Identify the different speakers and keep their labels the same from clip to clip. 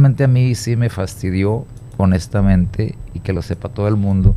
Speaker 1: Realmente a mí sí me fastidió, honestamente, y que lo sepa todo el mundo,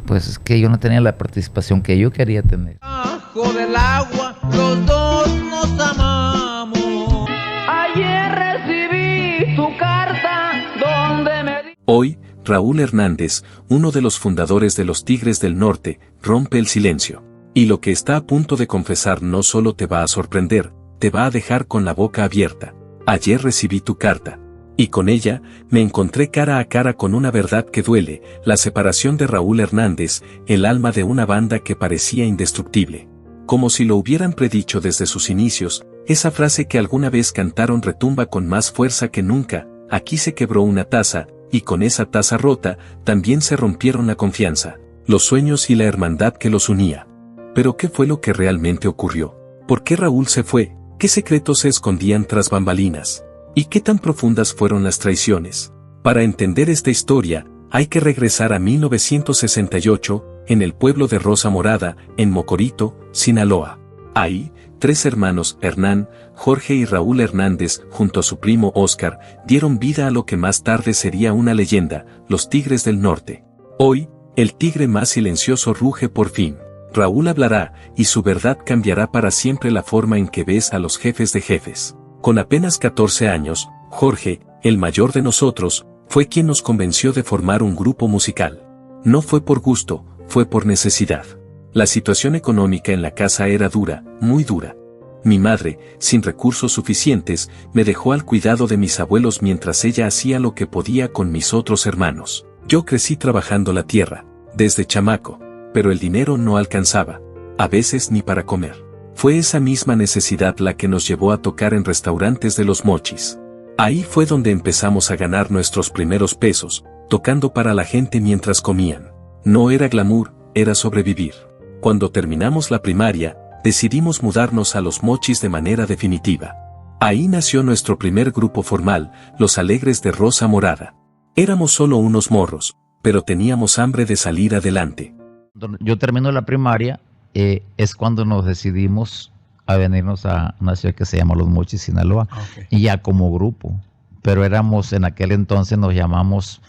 Speaker 1: pues es que yo no tenía la participación que yo quería tener.
Speaker 2: Bajo del agua, los dos nos amamos. Ayer recibí tu carta donde me...
Speaker 3: Hoy, Raúl Hernández, uno de los fundadores de los Tigres del Norte, rompe el silencio. Y lo que está a punto de confesar no solo te va a sorprender, te va a dejar con la boca abierta. Ayer recibí tu carta. Y con ella, me encontré cara a cara con una verdad que duele, la separación de Raúl Hernández, el alma de una banda que parecía indestructible. Como si lo hubieran predicho desde sus inicios, esa frase que alguna vez cantaron retumba con más fuerza que nunca: aquí se quebró una taza, y con esa taza rota, también se rompieron la confianza, los sueños y la hermandad que los unía. Pero ¿qué fue lo que realmente ocurrió? ¿Por qué Raúl se fue? ¿Qué secretos se escondían tras bambalinas? ¿Y qué tan profundas fueron las traiciones? Para entender esta historia, hay que regresar a 1968, en el pueblo de Rosa Morada, en Mocorito, Sinaloa. Ahí, tres hermanos, Hernán, Jorge y Raúl Hernández, junto a su primo Óscar, dieron vida a lo que más tarde sería una leyenda, los Tigres del Norte. Hoy, el tigre más silencioso ruge por fin. Raúl hablará, y su verdad cambiará para siempre la forma en que ves a los jefes de jefes. Con apenas 14 años, Jorge, el mayor de nosotros, fue quien nos convenció de formar un grupo musical. No fue por gusto, fue por necesidad. La situación económica en la casa era dura, muy dura. Mi madre, sin recursos suficientes, me dejó al cuidado de mis abuelos mientras ella hacía lo que podía con mis otros hermanos. Yo crecí trabajando la tierra, desde chamaco, pero el dinero no alcanzaba, a veces ni para comer. Fue esa misma necesidad la que nos llevó a tocar en restaurantes de Los Mochis. Ahí fue donde empezamos a ganar nuestros primeros pesos, tocando para la gente mientras comían. No era glamour, era sobrevivir. Cuando terminamos la primaria, decidimos mudarnos a Los Mochis de manera definitiva. Ahí nació nuestro primer grupo formal, Los Alegres de Rosa Morada. Éramos solo unos morros, pero teníamos hambre de salir adelante.
Speaker 1: Yo termino la primaria, es cuando nos decidimos a venirnos a una ciudad que se llama Los Mochis, Sinaloa, y ya como grupo. Pero éramos, en aquel entonces nos llamamos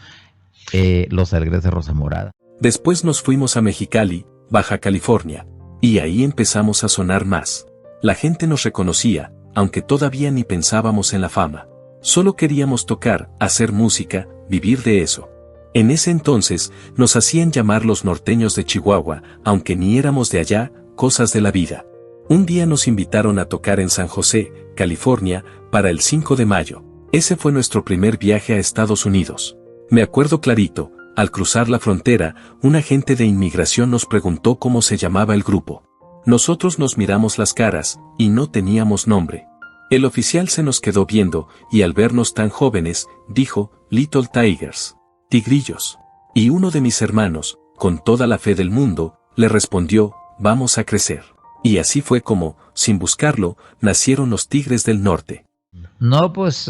Speaker 1: Los Alegres de Rosa Morada.
Speaker 3: Después nos fuimos a Mexicali, Baja California, y ahí empezamos a sonar más. La gente nos reconocía, aunque todavía ni pensábamos en la fama. Solo queríamos tocar, hacer música, vivir de eso. En ese entonces, nos hacían llamar los norteños de Chihuahua, aunque ni éramos de allá, cosas de la vida. Un día nos invitaron a tocar en San José, California, para el 5 de mayo. Ese fue nuestro primer viaje a Estados Unidos. Me acuerdo clarito, al cruzar la frontera, un agente de inmigración nos preguntó cómo se llamaba el grupo. Nosotros nos miramos las caras, y no teníamos nombre. El oficial se nos quedó viendo, y al vernos tan jóvenes, dijo, Little Tigers. Tigrillos. Y uno de mis hermanos, con toda la fe del mundo, le respondió, vamos a crecer. Y así fue como, sin buscarlo, nacieron los Tigres del Norte.
Speaker 1: No, pues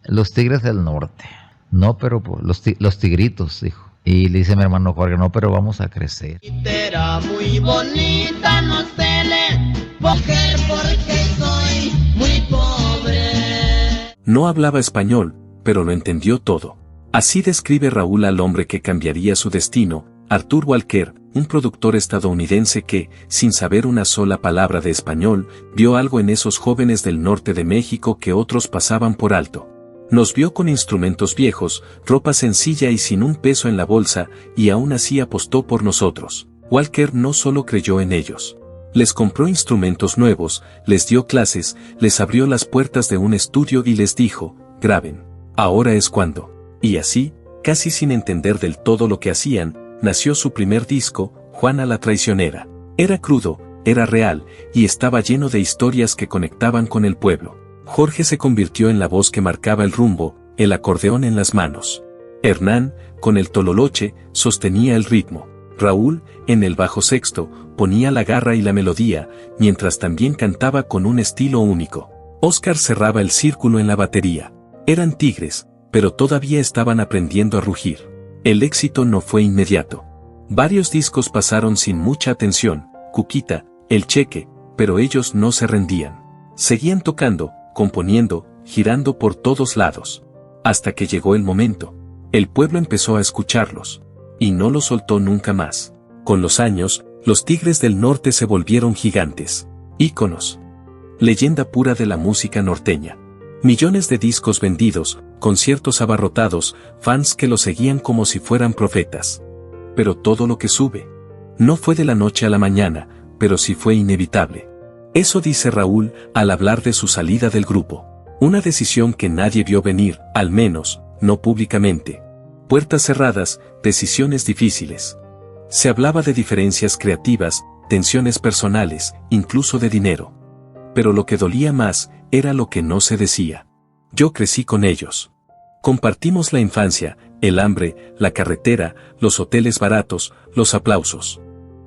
Speaker 1: los Tigres del Norte. No, pero pues, los tigritos, dijo. Y le dice mi hermano Jorge, no, pero vamos a crecer.
Speaker 2: Era muy bonita, no se le mujer porque soy muy pobre.
Speaker 3: No hablaba español, pero lo entendió todo. Así describe Raúl al hombre que cambiaría su destino, Arthur Walker, un productor estadounidense que, sin saber una sola palabra de español, vio algo en esos jóvenes del norte de México que otros pasaban por alto. Nos vio con instrumentos viejos, ropa sencilla y sin un peso en la bolsa, y aún así apostó por nosotros. Walker no solo creyó en ellos. Les compró instrumentos nuevos, les dio clases, les abrió las puertas de un estudio y les dijo, graben. Ahora es cuando. Y así, casi sin entender del todo lo que hacían, nació su primer disco, Juana la Traicionera. Era crudo, era real, y estaba lleno de historias que conectaban con el pueblo. Jorge se convirtió en la voz que marcaba el rumbo, el acordeón en las manos. Hernán, con el tololoche, sostenía el ritmo. Raúl, en el bajo sexto, ponía la garra y la melodía, mientras también cantaba con un estilo único. Óscar cerraba el círculo en la batería. Eran tigres, pero todavía estaban aprendiendo a rugir. El éxito no fue inmediato. Varios discos pasaron sin mucha atención, Cuquita, El Cheque, pero ellos no se rendían. Seguían tocando, componiendo, girando por todos lados. Hasta que llegó el momento. El pueblo empezó a escucharlos. Y no los soltó nunca más. Con los años, los Tigres del Norte se volvieron gigantes. Íconos. Leyenda pura de la música norteña. Millones de discos vendidos, conciertos abarrotados, fans que los seguían como si fueran profetas. Pero todo lo que sube. No fue de la noche a la mañana, pero sí fue inevitable. Eso dice Raúl al hablar de su salida del grupo. Una decisión que nadie vio venir, al menos, no públicamente. Puertas cerradas, decisiones difíciles. Se hablaba de diferencias creativas, tensiones personales, incluso de dinero. Pero lo que dolía más, era lo que no se decía. Yo crecí con ellos. Compartimos la infancia, el hambre, la carretera, los hoteles baratos, los aplausos.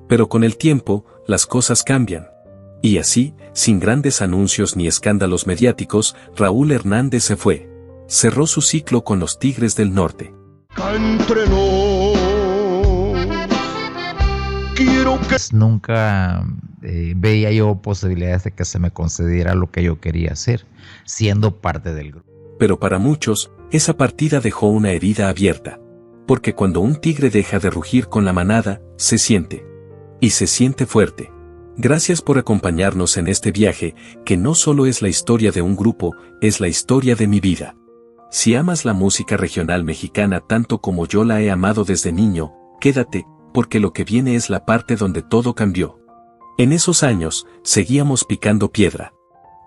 Speaker 3: Pero con el tiempo, las cosas cambian. Y así, sin grandes anuncios ni escándalos mediáticos, Raúl Hernández se fue. Cerró su ciclo con los Tigres del Norte.
Speaker 1: Nunca veía yo posibilidades de que se me concediera lo que yo quería hacer, siendo parte del grupo.
Speaker 3: Pero para muchos, esa partida dejó una herida abierta. Porque cuando un tigre deja de rugir con la manada, se siente. Y se siente fuerte. Gracias por acompañarnos en este viaje, que no solo es la historia de un grupo, es la historia de mi vida. Si amas la música regional mexicana tanto como yo la he amado desde niño, quédate, porque lo que viene es la parte donde todo cambió. En esos años, seguíamos picando piedra.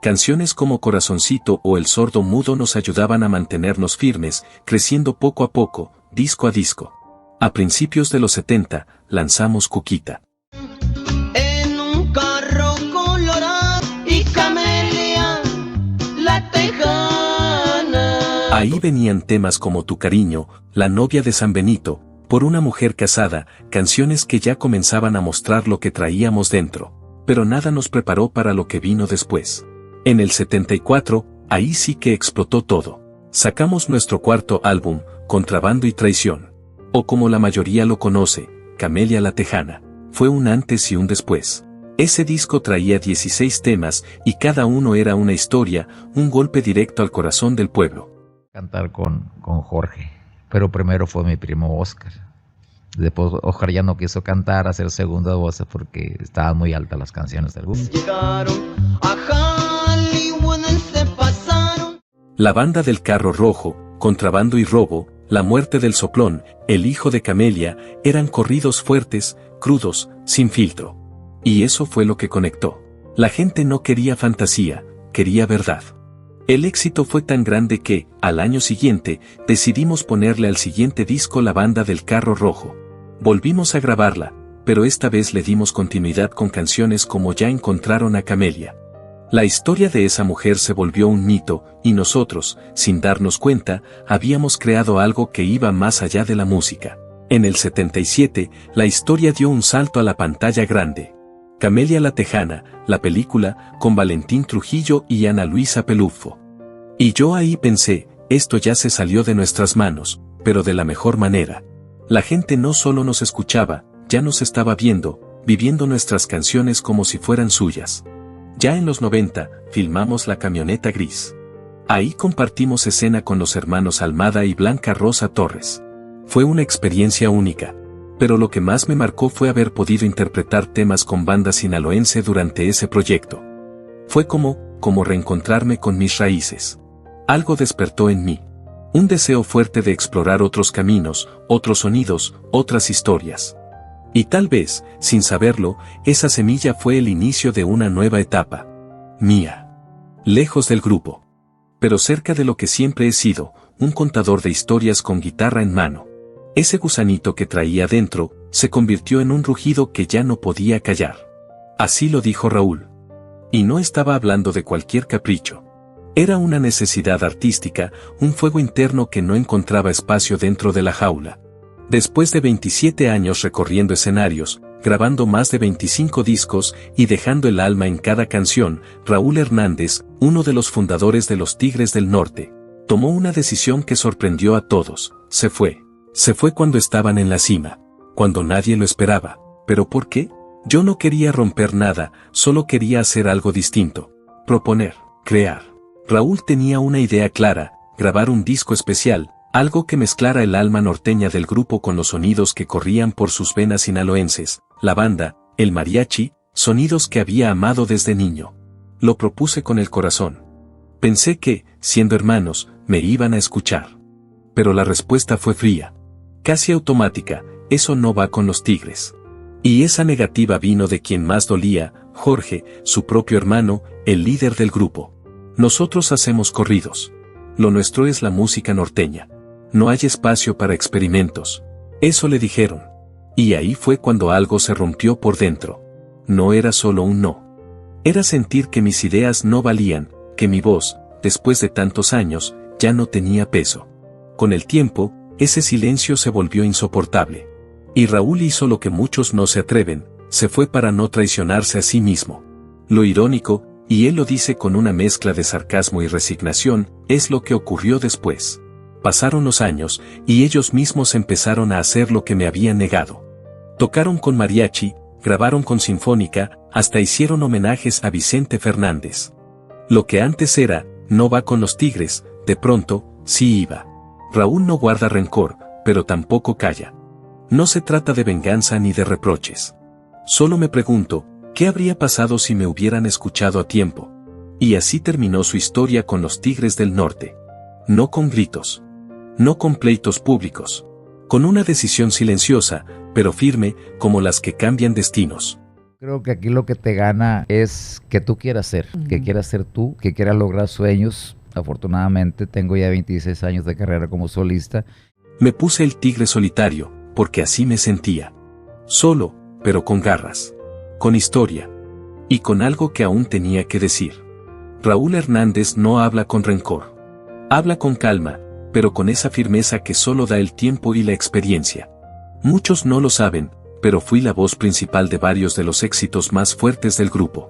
Speaker 3: Canciones como Corazoncito o El Sordo Mudo nos ayudaban a mantenernos firmes, creciendo poco a poco, disco a disco. A principios de los 70, lanzamos Cuquita.
Speaker 2: En un carro colorado y Camelia, la tejana.
Speaker 3: Ahí venían temas como Tu Cariño, La Novia de San Benito, Por una Mujer Casada, canciones que ya comenzaban a mostrar lo que traíamos dentro. Pero nada nos preparó para lo que vino después. En el 74, ahí sí que explotó todo. Sacamos nuestro cuarto álbum, Contrabando y Traición. O como la mayoría lo conoce, Camelia la Tejana. Fue un antes y un después. Ese disco traía 16 temas y cada uno era una historia, un golpe directo al corazón del pueblo.
Speaker 1: Cantar con Jorge, pero primero fue mi primo Oscar. Después Oscar ya no quiso cantar, hacer segunda voz porque estaban muy altas las canciones del grupo.
Speaker 2: Llegaron a Hollywood, se pasaron.
Speaker 3: La Banda del Carro Rojo, Contrabando y Robo, La Muerte del Soplón, El Hijo de Camelia, eran corridos fuertes, crudos, sin filtro. Y eso fue lo que conectó. La gente no quería fantasía, quería verdad. El éxito fue tan grande que, al año siguiente, decidimos ponerle al siguiente disco La Banda del Carro Rojo. Volvimos a grabarla, pero esta vez le dimos continuidad con canciones como Ya encontraron a Camelia. La historia de esa mujer se volvió un mito, y nosotros, sin darnos cuenta, habíamos creado algo que iba más allá de la música. En el 77, la historia dio un salto a la pantalla grande. Camelia la Tejana, la película, con Valentín Trujillo y Ana Luisa Pelufo. Y yo ahí pensé, esto ya se salió de nuestras manos, pero de la mejor manera. La gente no solo nos escuchaba, ya nos estaba viendo, viviendo nuestras canciones como si fueran suyas. Ya en los 90, filmamos La Camioneta Gris. Ahí compartimos escena con los hermanos Almada y Blanca Rosa Torres. Fue una experiencia única. Pero lo que más me marcó fue haber podido interpretar temas con banda sinaloense durante ese proyecto. Fue como reencontrarme con mis raíces. Algo despertó en mí. Un deseo fuerte de explorar otros caminos, otros sonidos, otras historias. Y tal vez, sin saberlo, esa semilla fue el inicio de una nueva etapa. Mía. Lejos del grupo. Pero cerca de lo que siempre he sido, un contador de historias con guitarra en mano. Ese gusanito que traía dentro, se convirtió en un rugido que ya no podía callar. Así lo dijo Raúl. Y no estaba hablando de cualquier capricho. Era una necesidad artística, un fuego interno que no encontraba espacio dentro de la jaula. Después de 27 años recorriendo escenarios, grabando más de 25 discos y dejando el alma en cada canción, Raúl Hernández, uno de los fundadores de los Tigres del Norte, tomó una decisión que sorprendió a todos, se fue. Se fue cuando estaban en la cima, cuando nadie lo esperaba. ¿Pero por qué? Yo no quería romper nada, solo quería hacer algo distinto. Proponer, crear. Raúl tenía una idea clara, grabar un disco especial, algo que mezclara el alma norteña del grupo con los sonidos que corrían por sus venas sinaloenses, la banda, el mariachi, sonidos que había amado desde niño. Lo propuse con el corazón. Pensé que, siendo hermanos, me iban a escuchar. Pero la respuesta fue fría. Casi automática, eso no va con los Tigres. Y esa negativa vino de quien más dolía, Jorge, su propio hermano, el líder del grupo. Nosotros hacemos corridos. Lo nuestro es la música norteña. No hay espacio para experimentos. Eso le dijeron. Y ahí fue cuando algo se rompió por dentro. No era solo un no. Era sentir que mis ideas no valían, que mi voz, después de tantos años, ya no tenía peso. Con el tiempo, ese silencio se volvió insoportable. Y Raúl hizo lo que muchos no se atreven, se fue para no traicionarse a sí mismo. Lo irónico, y él lo dice con una mezcla de sarcasmo y resignación, es lo que ocurrió después. Pasaron los años, y ellos mismos empezaron a hacer lo que me habían negado. Tocaron con mariachi, grabaron con sinfónica, hasta hicieron homenajes a Vicente Fernández. Lo que antes era, no va con los Tigres, de pronto, sí iba. Raúl no guarda rencor, pero tampoco calla. No se trata de venganza ni de reproches. Solo me pregunto, ¿qué habría pasado si me hubieran escuchado a tiempo? Y así terminó su historia con los Tigres del Norte. No con gritos. No con pleitos públicos. Con una decisión silenciosa, pero firme, como las que cambian destinos.
Speaker 1: Creo que aquí lo que te gana es que tú quieras ser, que quieras ser tú, que quieras lograr sueños. Afortunadamente tengo ya 26 años de carrera como solista.
Speaker 3: Me puse el tigre solitario, porque así me sentía. Solo, pero con garras. Con historia. Y con algo que aún tenía que decir. Raúl Hernández no habla con rencor. Habla con calma, pero con esa firmeza que solo da el tiempo y la experiencia. Muchos no lo saben, pero fui la voz principal de varios de los éxitos más fuertes del grupo.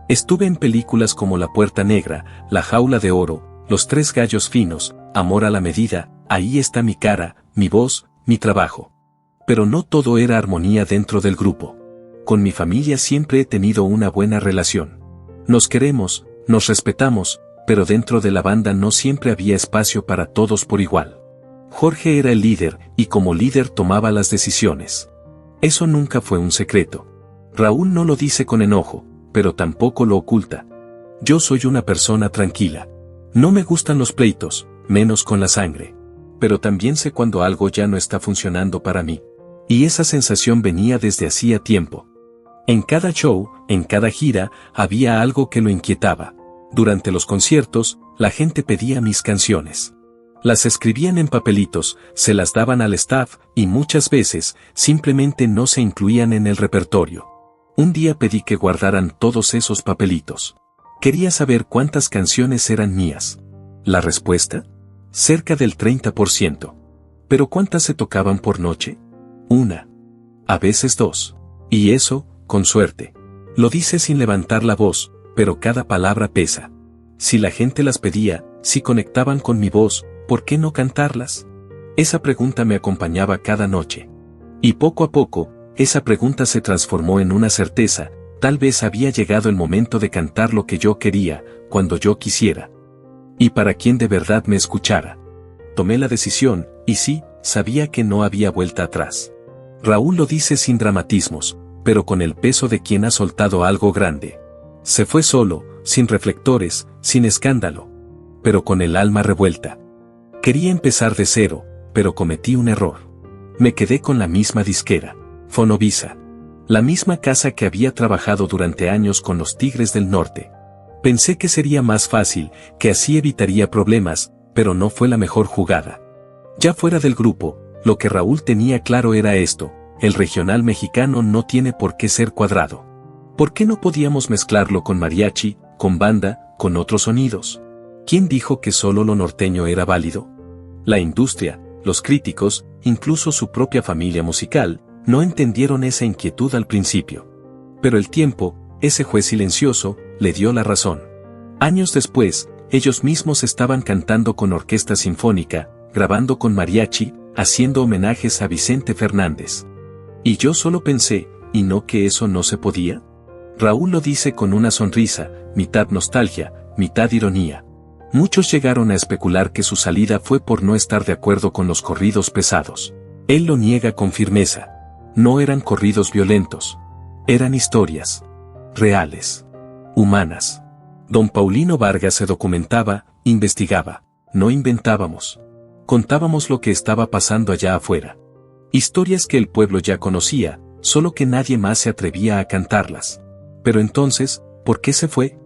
Speaker 3: Estuve en películas como La Puerta Negra, La Jaula de Oro, Los Tres Gallos Finos, Amor a la Medida, Ahí está mi cara, mi voz, mi trabajo. Pero no todo era armonía dentro del grupo. Con mi familia siempre he tenido una buena relación. Nos queremos, nos respetamos, pero dentro de la banda no siempre había espacio para todos por igual. Jorge era el líder, y como líder tomaba las decisiones. Eso nunca fue un secreto. Raúl no lo dice con enojo, pero tampoco lo oculta. Yo soy una persona tranquila. No me gustan los pleitos, menos con la sangre. Pero también sé cuando algo ya no está funcionando para mí. Y esa sensación venía desde hacía tiempo. En cada show, en cada gira, había algo que lo inquietaba. Durante los conciertos, la gente pedía mis canciones. Las escribían en papelitos, se las daban al staff, y muchas veces, simplemente no se incluían en el repertorio. Un día pedí que guardaran todos esos papelitos. Quería saber cuántas canciones eran mías. ¿La respuesta? Cerca del 30%. ¿Pero cuántas se tocaban por noche? Una. A veces dos. Y eso, con suerte. Lo dice sin levantar la voz, pero cada palabra pesa. Si la gente las pedía, si conectaban con mi voz, ¿por qué no cantarlas? Esa pregunta me acompañaba cada noche. Y poco a poco, esa pregunta se transformó en una certeza, tal vez había llegado el momento de cantar lo que yo quería, cuando yo quisiera. Y para quien de verdad me escuchara. Tomé la decisión, y sí, sabía que no había vuelta atrás. Raúl lo dice sin dramatismos, pero con el peso de quien ha soltado algo grande. Se fue solo, sin reflectores, sin escándalo. Pero con el alma revuelta. Quería empezar de cero, pero cometí un error. Me quedé con la misma disquera, Fonovisa. La misma casa que había trabajado durante años con los Tigres del Norte. Pensé que sería más fácil, que así evitaría problemas, pero no fue la mejor jugada. Ya fuera del grupo, lo que Raúl tenía claro era esto: el regional mexicano no tiene por qué ser cuadrado. ¿Por qué no podíamos mezclarlo con mariachi, con banda, con otros sonidos? ¿Quién dijo que solo lo norteño era válido? La industria, los críticos, incluso su propia familia musical, no entendieron esa inquietud al principio. Pero el tiempo, ese juez silencioso, le dio la razón. Años después, ellos mismos estaban cantando con orquesta sinfónica, grabando con mariachi, haciendo homenajes a Vicente Fernández. Y yo solo pensé, ¿y no que eso no se podía? Raúl lo dice con una sonrisa, mitad nostalgia, mitad ironía. Muchos llegaron a especular que su salida fue por no estar de acuerdo con los corridos pesados. Él lo niega con firmeza. No eran corridos violentos. Eran historias reales, humanas. Don Paulino Vargas se documentaba, investigaba. No inventábamos. Contábamos lo que estaba pasando allá afuera. Historias que el pueblo ya conocía, solo que nadie más se atrevía a cantarlas. Pero entonces, ¿por qué se fue?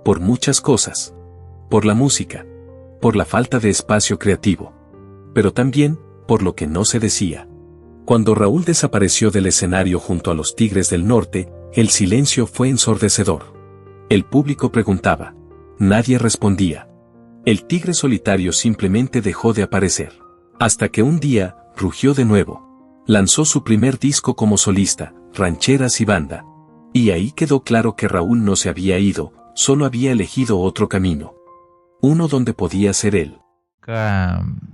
Speaker 3: Por muchas cosas. Por la música. Por la falta de espacio creativo. Pero también, por lo que no se decía. Cuando Raúl desapareció del escenario junto a los Tigres del Norte, el silencio fue ensordecedor. El público preguntaba. Nadie respondía. El tigre solitario simplemente dejó de aparecer. Hasta que un día, rugió de nuevo. Lanzó su primer disco como solista, Rancheras y Banda. Y ahí quedó claro que Raúl no se había ido, solo había elegido otro camino. Uno donde podía ser él.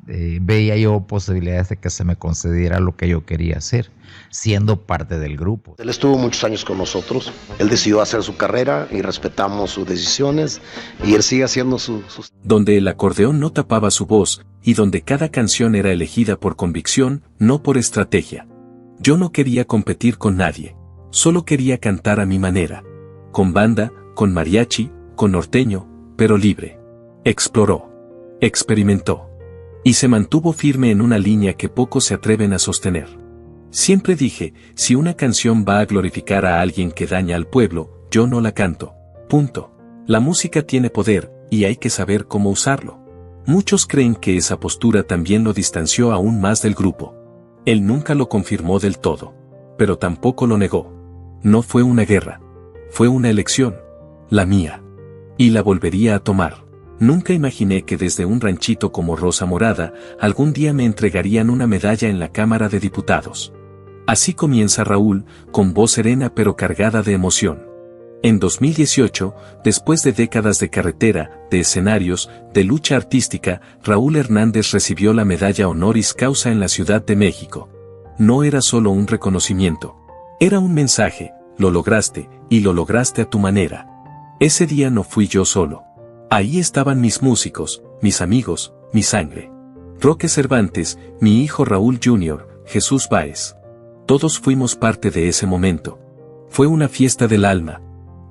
Speaker 1: Veía yo posibilidades de que se me concediera lo que yo quería hacer, siendo parte del grupo.
Speaker 4: Él estuvo muchos años con nosotros, él decidió hacer su carrera y respetamos sus decisiones y él sigue haciendo sus...
Speaker 3: Donde el acordeón no tapaba su voz y donde cada canción era elegida por convicción, no por estrategia. Yo no quería competir con nadie, solo quería cantar a mi manera, con banda, con mariachi, con norteño, pero libre. Exploró. Experimentó. Y se mantuvo firme en una línea que pocos se atreven a sostener. Siempre dije, si una canción va a glorificar a alguien que daña al pueblo, yo no la canto. Punto. La música tiene poder, y hay que saber cómo usarlo. Muchos creen que esa postura también lo distanció aún más del grupo. Él nunca lo confirmó del todo. Pero tampoco lo negó. No fue una guerra. Fue una elección. La mía. Y la volvería a tomar. Nunca imaginé que desde un ranchito como Rosa Morada, algún día me entregarían una medalla en la Cámara de Diputados. Así comienza Raúl, con voz serena pero cargada de emoción. En 2018, después de décadas de carretera, de escenarios, de lucha artística, Raúl Hernández recibió la medalla honoris causa en la Ciudad de México. No era solo un reconocimiento. Era un mensaje, lo lograste, y lo lograste a tu manera. Ese día no fui yo solo. Ahí estaban mis músicos, mis amigos, mi sangre. Roque Cervantes, mi hijo Raúl Jr., Jesús Báez. Todos fuimos parte de ese momento. Fue una fiesta del alma.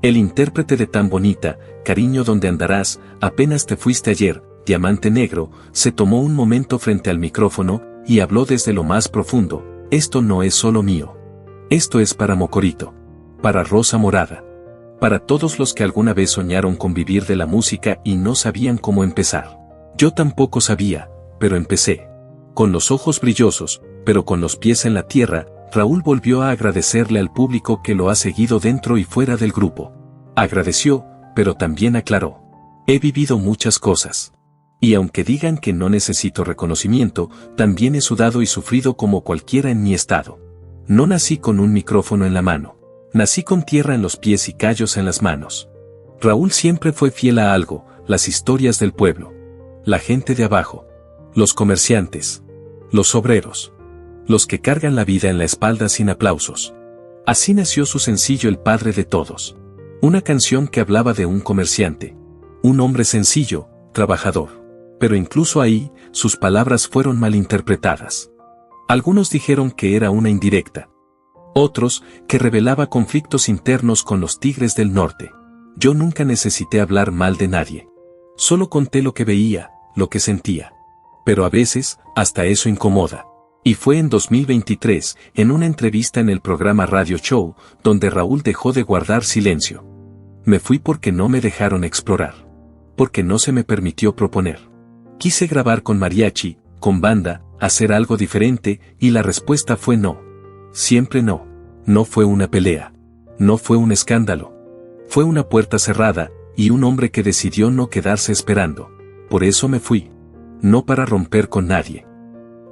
Speaker 3: El intérprete de Tan Bonita, Cariño donde andarás, apenas te fuiste ayer, Diamante Negro, se tomó un momento frente al micrófono y habló desde lo más profundo. Esto no es solo mío. Esto es para Mocorito. Para Rosa Morada. Para todos los que alguna vez soñaron con vivir de la música y no sabían cómo empezar. Yo tampoco sabía, pero empecé. Con los ojos brillosos, pero con los pies en la tierra, Raúl volvió a agradecerle al público que lo ha seguido dentro y fuera del grupo. Agradeció, pero también aclaró. He vivido muchas cosas. Y aunque digan que no necesito reconocimiento, también he sudado y sufrido como cualquiera en mi estado. No nací con un micrófono en la mano. Nací con tierra en los pies y callos en las manos. Raúl siempre fue fiel a algo, las historias del pueblo. La gente de abajo. Los comerciantes. Los obreros. Los que cargan la vida en la espalda sin aplausos. Así nació su sencillo El Padre de Todos. Una canción que hablaba de un comerciante. Un hombre sencillo, trabajador. Pero incluso ahí, sus palabras fueron malinterpretadas. Algunos dijeron que era una indirecta. Otros, que revelaba conflictos internos con los Tigres del Norte. Yo nunca necesité hablar mal de nadie. Solo conté lo que veía, lo que sentía. Pero a veces, hasta eso incomoda. Y fue en 2023, en una entrevista en el programa Radio Show, donde Raúl dejó de guardar silencio. Me fui porque no me dejaron explorar. Porque no se me permitió proponer. Quise grabar con mariachi, con banda, hacer algo diferente, y la respuesta fue no. Siempre no. No fue una pelea. No fue un escándalo. Fue una puerta cerrada, y un hombre que decidió no quedarse esperando. Por eso me fui. No para romper con nadie.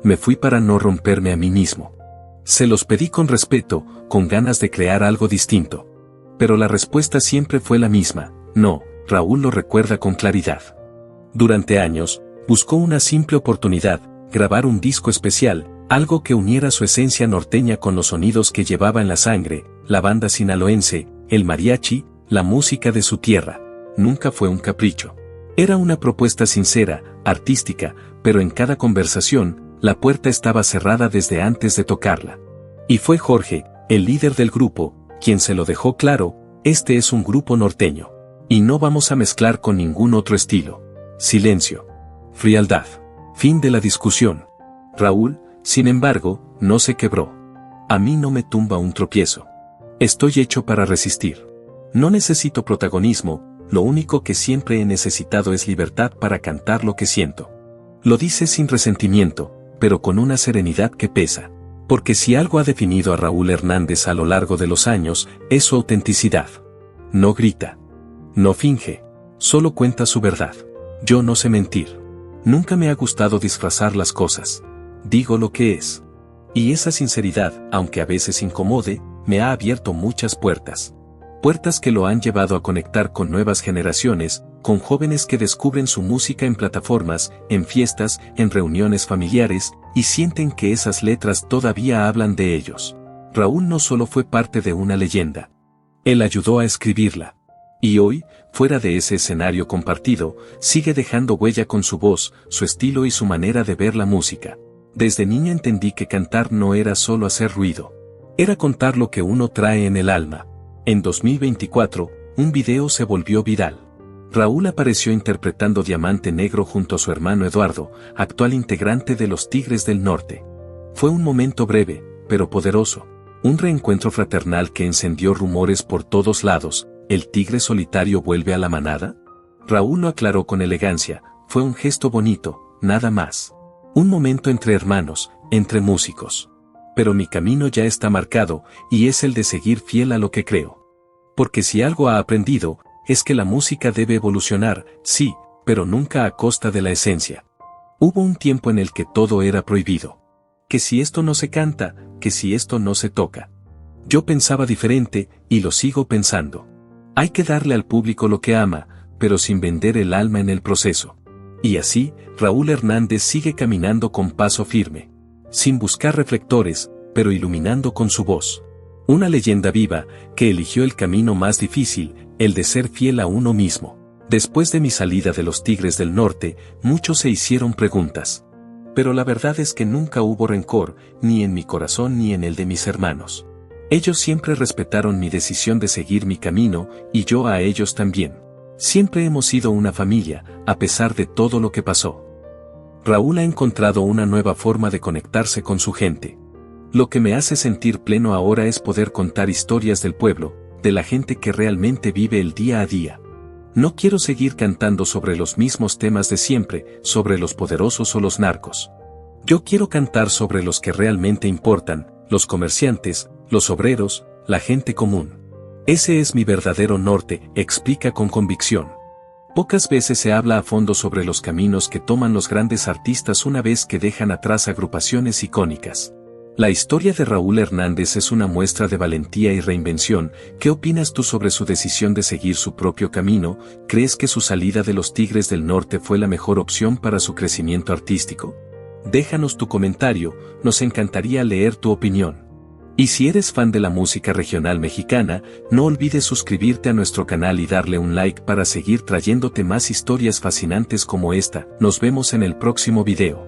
Speaker 3: Me fui para no romperme a mí mismo. Se los pedí con respeto, con ganas de crear algo distinto. Pero la respuesta siempre fue la misma, no. Raúl lo recuerda con claridad. Durante años, buscó una simple oportunidad, grabar un disco especial, algo que uniera su esencia norteña con los sonidos que llevaba en la sangre, la banda sinaloense, el mariachi, la música de su tierra. Nunca fue un capricho. Era una propuesta sincera, artística, pero en cada conversación, la puerta estaba cerrada desde antes de tocarla. Y fue Jorge, el líder del grupo, quien se lo dejó claro: este es un grupo norteño. Y no vamos a mezclar con ningún otro estilo. Silencio. Frialdad. Fin de la discusión. Raúl, sin embargo, no se quebró. A mí no me tumba un tropiezo. Estoy hecho para resistir. No necesito protagonismo, lo único que siempre he necesitado es libertad para cantar lo que siento. Lo dice sin resentimiento, pero con una serenidad que pesa. Porque si algo ha definido a Raúl Hernández a lo largo de los años, es su autenticidad. No grita. No finge. Solo cuenta su verdad. Yo no sé mentir. Nunca me ha gustado disfrazar las cosas. Digo lo que es. Y esa sinceridad, aunque a veces incomode, me ha abierto muchas puertas. Puertas que lo han llevado a conectar con nuevas generaciones, con jóvenes que descubren su música en plataformas, en fiestas, en reuniones familiares, y sienten que esas letras todavía hablan de ellos. Raúl no solo fue parte de una leyenda. Él ayudó a escribirla. Y hoy, fuera de ese escenario compartido, sigue dejando huella con su voz, su estilo y su manera de ver la música. Desde niña entendí que cantar no era solo hacer ruido. Era contar lo que uno trae en el alma. En 2024, un video se volvió viral. Raúl apareció interpretando Diamante Negro junto a su hermano Eduardo, actual integrante de los Tigres del Norte. Fue un momento breve, pero poderoso. Un reencuentro fraternal que encendió rumores por todos lados. ¿El tigre solitario vuelve a la manada? Raúl lo aclaró con elegancia: fue un gesto bonito, nada más. Un momento entre hermanos, entre músicos. Pero mi camino ya está marcado, y es el de seguir fiel a lo que creo. Porque si algo ha aprendido, es que la música debe evolucionar, sí, pero nunca a costa de la esencia. Hubo un tiempo en el que todo era prohibido. Que si esto no se canta, que si esto no se toca. Yo pensaba diferente, y lo sigo pensando. Hay que darle al público lo que ama, pero sin vender el alma en el proceso. Y así, Raúl Hernández sigue caminando con paso firme. Sin buscar reflectores, pero iluminando con su voz. Una leyenda viva, que eligió el camino más difícil, el de ser fiel a uno mismo. Después de mi salida de los Tigres del Norte, muchos se hicieron preguntas. Pero la verdad es que nunca hubo rencor, ni en mi corazón ni en el de mis hermanos. Ellos siempre respetaron mi decisión de seguir mi camino, y yo a ellos también. Siempre hemos sido una familia, a pesar de todo lo que pasó. Raúl ha encontrado una nueva forma de conectarse con su gente. Lo que me hace sentir pleno ahora es poder contar historias del pueblo, de la gente que realmente vive el día a día. No quiero seguir cantando sobre los mismos temas de siempre, sobre los poderosos o los narcos. Yo quiero cantar sobre los que realmente importan, los comerciantes, los obreros, la gente común. Ese es mi verdadero norte, explica con convicción. Pocas veces se habla a fondo sobre los caminos que toman los grandes artistas una vez que dejan atrás agrupaciones icónicas. La historia de Raúl Hernández es una muestra de valentía y reinvención. ¿Qué opinas tú sobre su decisión de seguir su propio camino? ¿Crees que su salida de los Tigres del Norte fue la mejor opción para su crecimiento artístico? Déjanos tu comentario, nos encantaría leer tu opinión. Y si eres fan de la música regional mexicana, no olvides suscribirte a nuestro canal y darle un like para seguir trayéndote más historias fascinantes como esta. Nos vemos en el próximo video.